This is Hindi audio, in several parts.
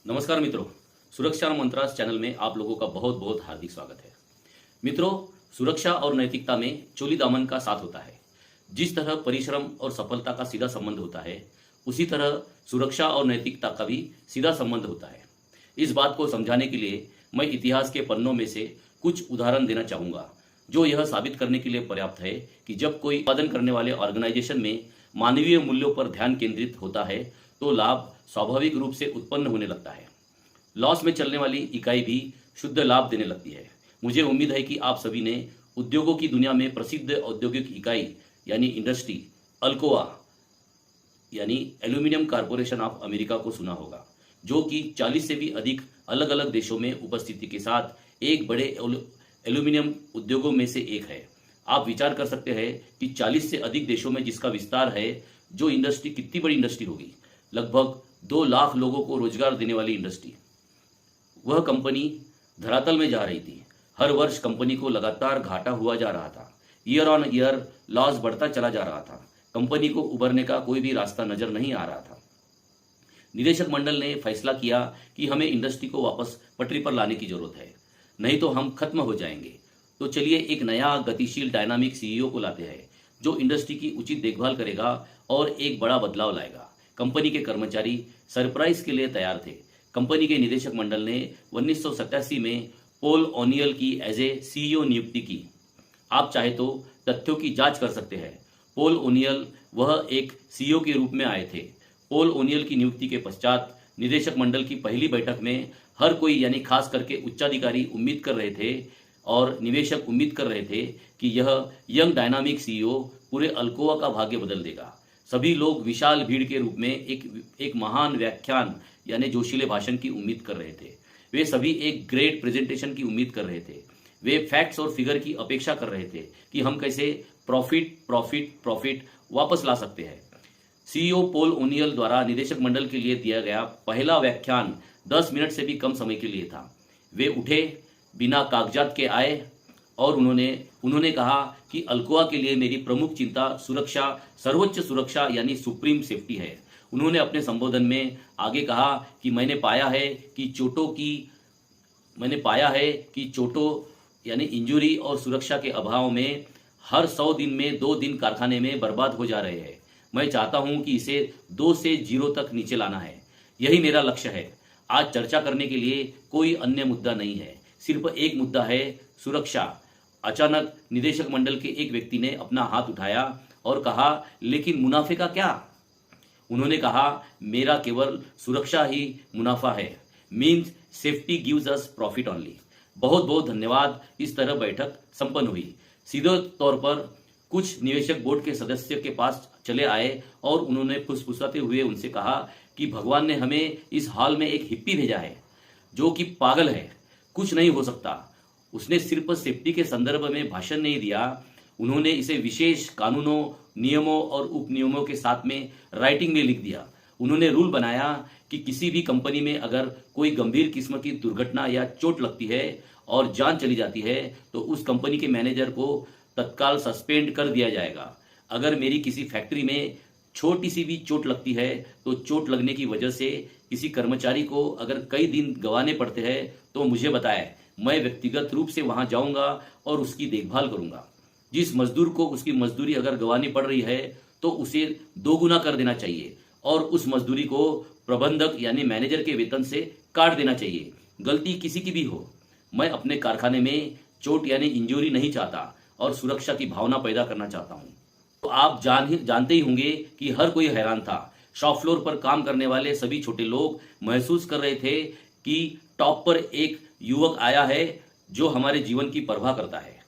नमस्कार मित्रों, सुरक्षा मंत्रास चैनल में आप लोगों का बहुत बहुत हार्दिक स्वागत है। मित्रों, सुरक्षा और नैतिकता में चोली दामन का साथ होता है। जिस तरह परिश्रम और सफलता का सीधा संबंध होता है, उसी तरह सुरक्षा और नैतिकता का भी सीधा संबंध होता है। इस बात को समझाने के लिए मैं इतिहास के पन्नों में से कुछ उदाहरण देना चाहूँगा, जो यह साबित करने के लिए पर्याप्त है कि जब कोई उत्पादन करने वाले ऑर्गेनाइजेशन में मानवीय मूल्यों पर ध्यान केंद्रित होता है तो लाभ स्वाभाविक रूप से उत्पन्न होने लगता है। लॉस में चलने वाली इकाई भी शुद्ध लाभ देने लगती है। मुझे उम्मीद है कि आप सभी ने उद्योगों की दुनिया में प्रसिद्ध औद्योगिक इकाई यानी इंडस्ट्री अल्कोआ यानी एल्यूमिनियम कॉरपोरेशन ऑफ अमेरिका को सुना होगा, जो कि 40 से भी अधिक अलग अलग देशों में उपस्थिति के साथ एक बड़े एल्यूमिनियम उद्योगों में से एक है। आप विचार कर सकते हैं कि 40 से अधिक देशों में जिसका विस्तार है, जो इंडस्ट्री कितनी बड़ी इंडस्ट्री होगी। लगभग 2 लाख लोगों को रोजगार देने वाली इंडस्ट्री। वह कंपनी धरातल में जा रही थी। हर वर्ष कंपनी को लगातार घाटा हुआ जा रहा था। ईयर ऑन ईयर लॉस बढ़ता चला जा रहा था। कंपनी को उबरने का कोई भी रास्ता नजर नहीं आ रहा था। निदेशक मंडल ने फैसला किया कि हमें इंडस्ट्री को वापस पटरी पर लाने की जरूरत है, नहीं तो हम खत्म हो जाएंगे। तो चलिए एक नया गतिशील डायनामिक सीईओ को लाते हैं, जो इंडस्ट्री की उचित देखभाल करेगा और एक बड़ा बदलाव लाएगा। कंपनी के कर्मचारी सरप्राइज के लिए तैयार थे। कंपनी के निदेशक मंडल ने 1987 में पॉल ओनियल की एज ए सीईओ नियुक्ति की। आप चाहे तो तथ्यों की जांच कर सकते हैं। पॉल ओनियल वह एक सीईओ के रूप में आए थे। पॉल ओनियल की नियुक्ति के पश्चात निदेशक मंडल की पहली बैठक में हर कोई यानी खास करके उच्चाधिकारी उम्मीद कर रहे थे और निवेशक उम्मीद कर रहे थे कि यह यंग डायनामिक सीईओ पूरे अल्कोआ का भाग्य बदल देगा। सभी लोग विशाल भीड़ के रूप में एक महान व्याख्यान यानी जोशीले भाषण की उम्मीद कर रहे थे। वे सभी एक ग्रेट प्रेजेंटेशन की उम्मीद कर रहे थे। वे फैक्ट्स और फिगर की अपेक्षा कर रहे थे कि हम कैसे प्रॉफिट वापस ला सकते हैं। सीईओ पॉल ओनियल द्वारा निदेशक मंडल के लिए दिया गया पहला व्याख्यान 10 मिनट से भी कम समय के लिए था। वे उठे, बिना कागजात के आए और उन्होंने कहा कि अल्कोआ के लिए मेरी प्रमुख चिंता सुरक्षा, सर्वोच्च सुरक्षा यानी सुप्रीम सेफ्टी है। उन्होंने अपने संबोधन में आगे कहा कि मैंने पाया है कि चोटों यानी इंजुरी और सुरक्षा के अभाव में हर 100 दिन में 2 दिन कारखाने में बर्बाद हो जा रहे हैं। मैं चाहता हूं कि इसे 2 से 0 तक नीचे लाना है। यही मेरा लक्ष्य है। आज चर्चा करने के लिए कोई अन्य मुद्दा नहीं है, सिर्फ एक मुद्दा है, सुरक्षा। अचानक निदेशक मंडल के एक व्यक्ति ने अपना हाथ उठाया और कहा, लेकिन मुनाफे का क्या? उन्होंने कहा, मेरा केवल सुरक्षा ही मुनाफा है। Means safety gives us profit only. बहुत बहुत धन्यवाद। इस तरह बैठक संपन्न हुई। सीधे तौर पर कुछ निवेशक बोर्ड के सदस्य के पास चले आए और उन्होंने फुसफुसाते हुए उनसे कहा कि भगवान ने हमें इस हॉल में एक हिप्पी भेजा है, जो कि पागल है। कुछ नहीं हो सकता। उसने सिर्फ सेफ्टी के संदर्भ में भाषण नहीं दिया, उन्होंने इसे विशेष कानूनों, नियमों और उपनियमों के साथ में राइटिंग में लिख दिया। उन्होंने रूल बनाया कि किसी भी कंपनी में अगर कोई गंभीर किस्म की दुर्घटना या चोट लगती है और जान चली जाती है तो उस कंपनी के मैनेजर को तत्काल सस्पेंड कर दिया जाएगा। अगर मेरी किसी फैक्ट्री में छोटी सी भी चोट लगती है तो चोट लगने की वजह से किसी कर्मचारी को अगर कई दिन गंवाने पड़ते हैं तो मुझे बताएं। मैं व्यक्तिगत रूप से वहां जाऊंगा और उसकी देखभाल करूंगा। जिस मजदूर को उसकी मजदूरी अगर गंवानी पड़ रही है तो उसे 2 गुना कर देना चाहिए और उस मजदूरी को प्रबंधक यानी मैनेजर के वेतन से काट देना चाहिए, गलती किसी की भी हो। मैं अपने कारखाने में चोट यानी इंजरी नहीं चाहता और सुरक्षा की भावना पैदा करना चाहता हूं। तो आप जानते ही होंगे कि हर कोई हैरान था। शॉप फ्लोर पर काम करने वाले सभी छोटे लोग महसूस कर रहे थे कि टॉप पर एक युवक आया है जो हमारे जीवन की परवाह करता है,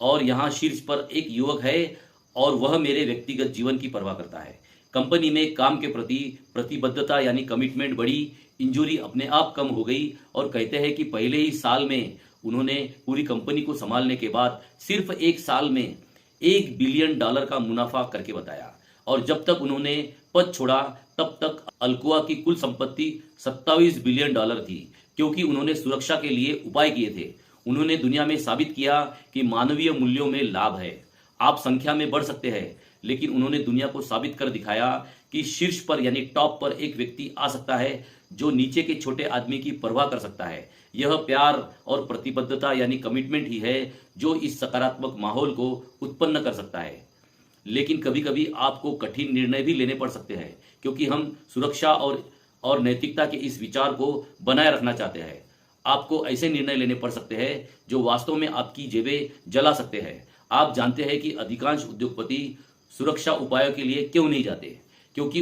और यहाँ शीर्ष पर एक युवक है और वह मेरे व्यक्तिगत जीवन की परवाह करता है। कंपनी में काम के प्रति प्रतिबद्धता यानी कमिटमेंट बढ़ी, इंजरी अपने आप कम हो गई और कहते हैं कि पहले ही साल में उन्होंने पूरी कंपनी को संभालने के बाद सिर्फ 1 साल में $1 बिलियन का मुनाफा करके बताया। और जब तक उन्होंने पद छोड़ा तब तक अल्कोआ की कुल संपत्ति $27 बिलियन थी, क्योंकि उन्होंने सुरक्षा के लिए उपाय किए थे। उन्होंने दुनिया में साबित किया कि मानवीय मूल्यों में लाभ है। आप संख्या में बढ़ सकते हैं, लेकिन उन्होंने दुनिया को साबित कर दिखाया कि शीर्ष पर यानी टॉप पर एक व्यक्ति आ सकता है जो नीचे के छोटे आदमी की परवाह कर सकता है। यह प्यार और प्रतिबद्धता यानी कमिटमेंट ही है जो इस सकारात्मक माहौल को उत्पन्न कर सकता है। लेकिन कभी कभी आपको कठिन निर्णय भी लेने पड़ सकते हैं, क्योंकि हम सुरक्षा और नैतिकता के इस विचार को बनाए रखना चाहते हैं। आपको ऐसे निर्णय लेने पड़ सकते हैं जो वास्तव में आपकी जेबें जला सकते हैं। आप जानते हैं कि अधिकांश उद्योगपति सुरक्षा उपायों के लिए क्यों नहीं जाते, क्योंकि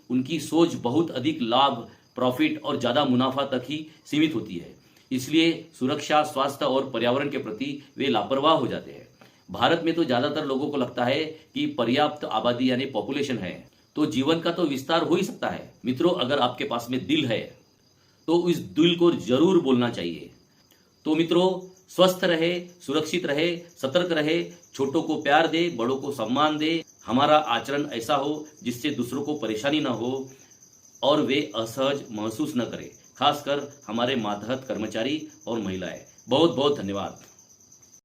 उनकी सोच बहुत अधिक लाभ, प्रॉफिट और ज़्यादा मुनाफा तक ही सीमित होती है। इसलिए सुरक्षा, स्वास्थ्य और पर्यावरण के प्रति वे लापरवाह हो जाते हैं। भारत में तो ज़्यादातर लोगों को लगता है कि पर्याप्त आबादी यानी पॉपुलेशन है तो जीवन का तो विस्तार हो ही सकता है। मित्रों, अगर आपके पास में दिल है तो इस दिल को जरूर बोलना चाहिए। तो मित्रों, स्वस्थ रहे, सुरक्षित रहे, सतर्क रहे, छोटों को प्यार दे, बड़ों को सम्मान दे। हमारा आचरण ऐसा हो जिससे दूसरों को परेशानी ना हो और वे असहज महसूस न करें, खासकर हमारे मातहत कर्मचारी और महिलाएं। बहुत बहुत धन्यवाद।